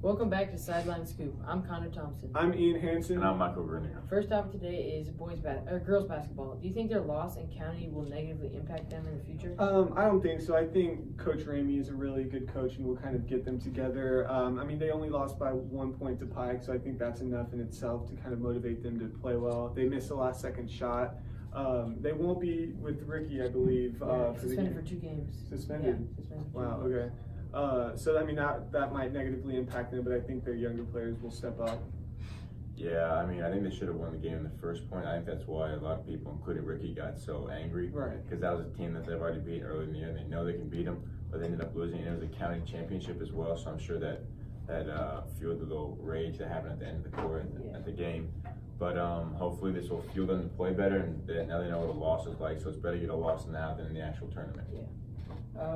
Welcome back to Sideline Scoop. I'm Connor Thompson. I'm Ian Hansen. And I'm Michael Grenier. First topic today is girls basketball. Do you think their loss in county will negatively impact them in the future? I don't think so. I think Coach Ramey is a really good coach and will kind of get them together. They only lost by 1 point to Pike, so I think that's enough in itself to kind of motivate them to play well. They missed the last second shot. They won't be with Ricky, I believe. Suspended for 2 games. Suspended? Yeah, suspended. Wow, okay. That might negatively impact them, but I think their younger players will step up. Yeah, I think they should have won the game in the first point. I think that's why a lot of people, including Ricky, got so angry. Right. Because that was a team that they've already beat early in the year, and they know they can beat them, but they ended up losing. And it was a county championship as well, so I'm sure that fueled the little rage that happened at the end of the court at the game. But hopefully this will fuel them to play better, and now they know what a loss is like, so it's better to get a loss now than in the actual tournament. Yeah.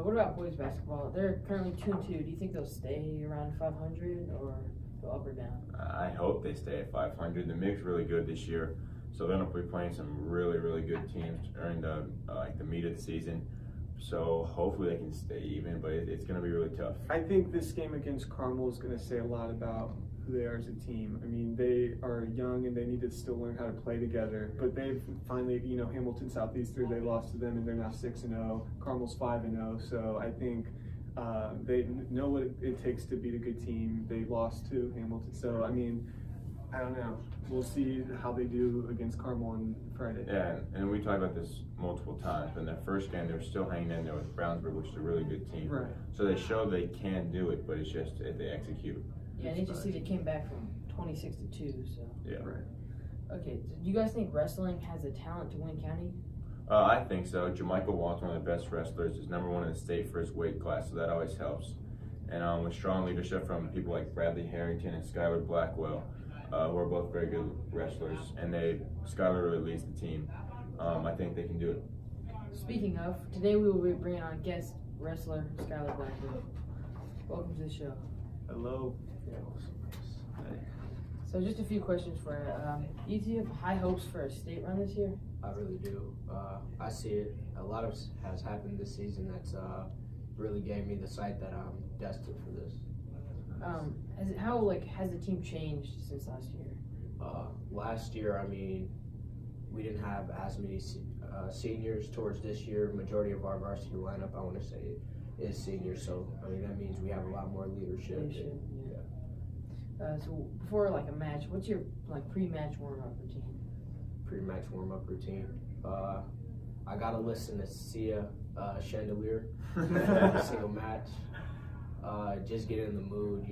What about boys basketball? They're currently 2-2. Do you think they'll stay around 500 or go up or down? I hope they stay at 500. The MIG's really good this year, so they're going to be playing some really, really good teams during the meat of the season. So hopefully they can stay even, but it's going to be really tough. I think this game against Carmel is going to say a lot about who they are as a team. They are young and they need to still learn how to play together. But they've finally, Hamilton Southeastern, they lost to them and they're now 6-0. Carmel's 5-0. So I think they know what it takes to beat a good team. They lost to Hamilton. So, I don't know. We'll see how they do against Carmel on Friday. Yeah, and we talked about this multiple times. But in their first game, they were still hanging in there with Brownsburg, which is a really good team. Right. So they show they can do it, but it's just if they execute. Yeah, and HSC, they came back from 26-2, so. Yeah. Right. Okay, do you guys think wrestling has the talent to win county? I think so. Jamaica Walt's one of the best wrestlers. He's #1 in the state for his weight class, so that always helps. And with strong leadership from people like Bradley Harrington and Skyler Blackwell, who are both very good wrestlers, and Skyler really leads the team. I think they can do it. Speaking of, today we will be bringing on guest wrestler Skyler Blackwell. Welcome to the show. Hello. So just a few questions for you. Do you have high hopes for a state run this year? I really do. I see it. A lot has happened this season that's really gave me the sight that I'm destined for this. Has the team changed since last year? Last year, we didn't have as many seniors towards this year. Majority of our varsity lineup, I want to say, is seniors. So that means we have a lot more leadership. Yeah. So before a match, what's your pre-match warm-up routine? Pre-match warm-up routine. I gotta listen to Sia Chandelier every single match. Just get in the mood,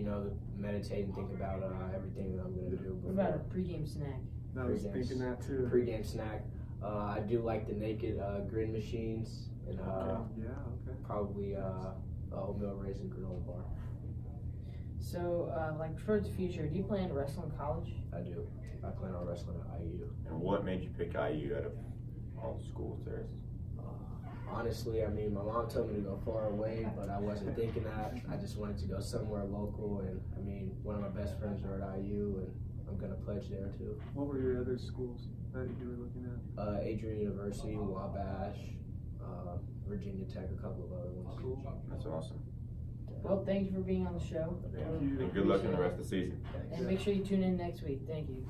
meditate and think about everything that I'm gonna do. What about a pre-game snack? I was thinking that too. Pre-game snack. I do like the naked grin machines and probably oatmeal raisin granola bar. So, towards the future, do you plan to wrestle in college? I do. I plan on wrestling at IU. And what made you pick IU out of all the schools there? Honestly, my mom told me to go far away, but I wasn't thinking that. I just wanted to go somewhere local, and one of my best friends are at IU, and I'm gonna pledge there too. What were your other schools that you were looking at? Adrian University, Wabash, Virginia Tech, a couple of other ones. Cool. That's awesome. Well, thank you for being on the show. And good luck in the rest of the season. And make sure you tune in next week. Thank you.